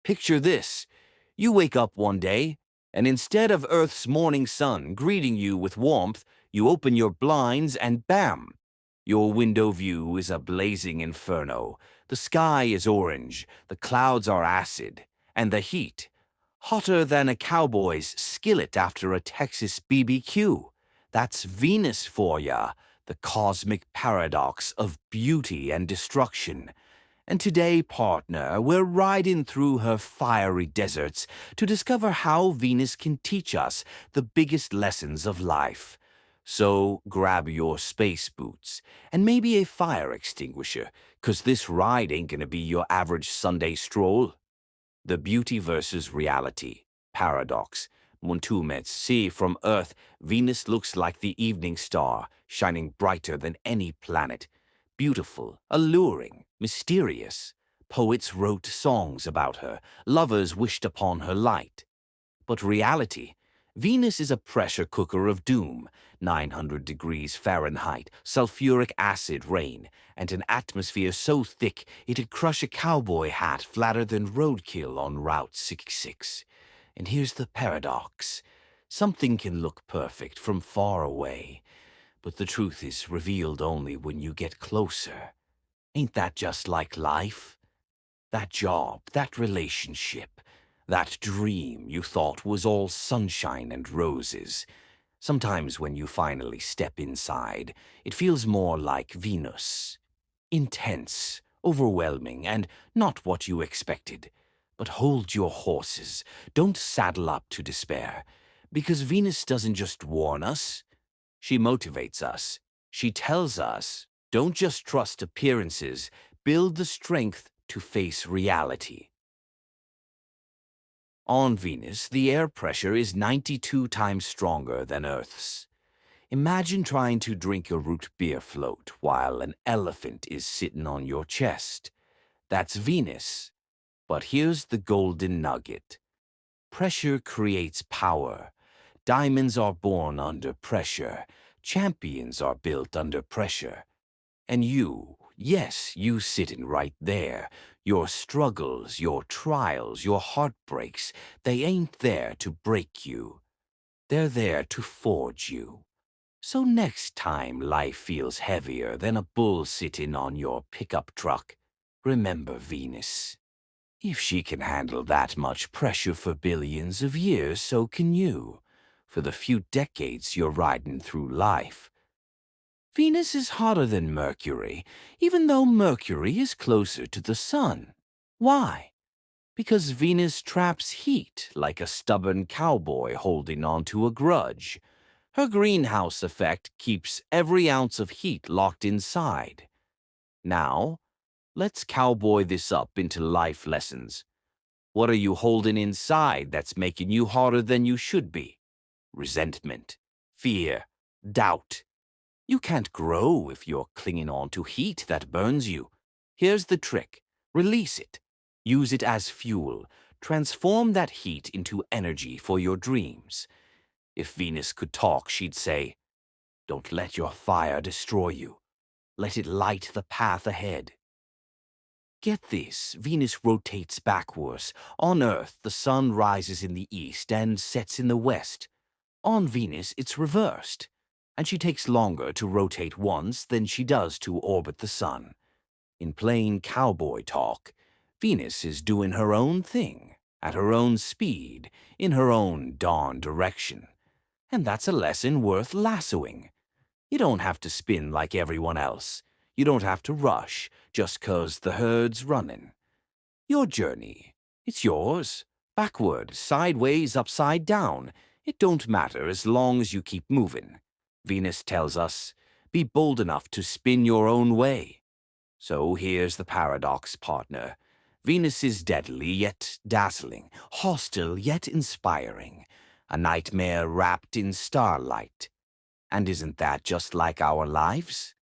Picture this. You wake up one day, and instead of Earth's morning sun greeting you with warmth, you open your blinds and bam! Your window view is a blazing inferno. The sky is orange, the clouds are acid, and the heat, hotter than a cowboy's skillet after a Texas BBQ. That's Venus for ya, the cosmic paradox of beauty and destruction. And today, partner, we're riding through her fiery deserts to discover how Venus can teach us the biggest lessons of life. So grab your space boots and maybe a fire extinguisher, 'cause this ride ain't gonna be your average Sunday stroll. The beauty versus reality paradox. Montumet, see, from Earth, Venus looks like the evening star, shining brighter than any planet. Beautiful, alluring, mysterious. Poets wrote songs about her, lovers wished upon her light. But reality, Venus is a pressure cooker of doom, 900 degrees Fahrenheit, sulfuric acid rain, and an atmosphere so thick it'd crush a cowboy hat flatter than roadkill on Route 66. And here's the paradox. Something can look perfect from far away, but the truth is revealed only when you get closer. Ain't that just like life? That job, that relationship, that dream you thought was all sunshine and roses. Sometimes when you finally step inside, it feels more like Venus. Intense, overwhelming, and not what you expected. But hold your horses. Don't saddle up to despair. Because Venus doesn't just warn us, she motivates us. She tells us, don't just trust appearances, build the strength to face reality. On Venus, the air pressure is 92 times stronger than Earth's. Imagine trying to drink a root beer float while an elephant is sitting on your chest. That's Venus. But here's the golden nugget. Pressure creates power. Diamonds are born under pressure. Champions are built under pressure. And you, yes, you sitting right there, your struggles, your trials, your heartbreaks, they ain't there to break you. They're there to forge you. So next time life feels heavier than a bull sitting on your pickup truck, remember Venus. If she can handle that much pressure for billions of years, so can you. For the few decades you're riding through life. Venus is hotter than Mercury, even though Mercury is closer to the Sun. Why? Because Venus traps heat like a stubborn cowboy holding on to a grudge. Her greenhouse effect keeps every ounce of heat locked inside. Now, let's cowboy this up into life lessons. What are you holding inside that's making you hotter than you should be? Resentment, fear, doubt. You can't grow if you're clinging on to heat that burns you. Here's the trick. Release it. Use it as fuel. Transform that heat into energy for your dreams. If Venus could talk, she'd say, "Don't let your fire destroy you. Let it light the path ahead." Get this, Venus rotates backwards. On Earth, the sun rises in the east and sets in the west. On Venus, it's reversed, and she takes longer to rotate once than she does to orbit the sun. In plain cowboy talk, Venus is doing her own thing, at her own speed, in her own darn direction. And that's a lesson worth lassoing. You don't have to spin like everyone else. You don't have to rush just 'cause the herd's running. Your journey, it's yours. Backward, sideways, upside down. It don't matter as long as you keep moving. Venus tells us, be bold enough to spin your own way. So here's the paradox, partner. Venus is deadly yet dazzling, hostile yet inspiring, a nightmare wrapped in starlight. And isn't that just like our lives?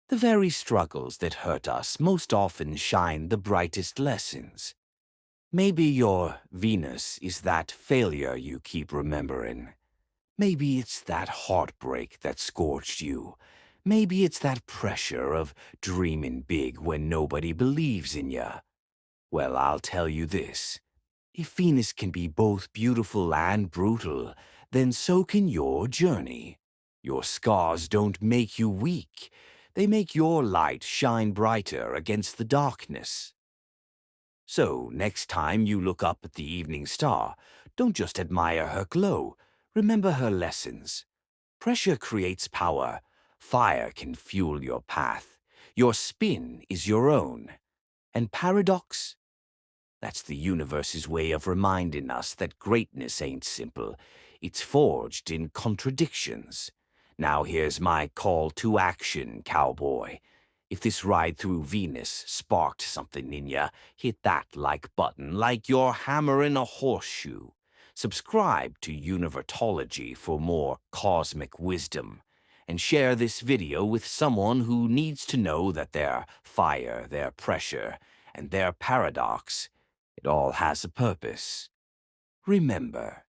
The very struggles that hurt us most often shine the brightest lessons. Maybe your Venus is that failure you keep remembering. Maybe it's that heartbreak that scorched you. Maybe it's that pressure of dreaming big when nobody believes in ya. Well, I'll tell you this. If Venus can be both beautiful and brutal, then so can your journey. Your scars don't make you weak. They make your light shine brighter against the darkness. So, next time you look up at the evening star, don't just admire her glow. Remember her lessons. Pressure creates power. Fire can fuel your path. Your spin is your own. And paradox? That's the universe's way of reminding us that greatness ain't simple. It's forged in contradictions. Now here's my call to action, cowboy. If this ride through Venus sparked something in ya, hit that like button like you're hammering a horseshoe. Subscribe to Univertology for more cosmic wisdom. And share this video with someone who needs to know that their fire, their pressure, and their paradox, it all has a purpose. Remember,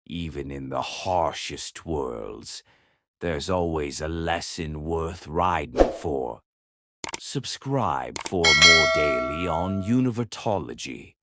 even in the harshest worlds, there's always a lesson worth riding for. Subscribe for more daily on Univertology.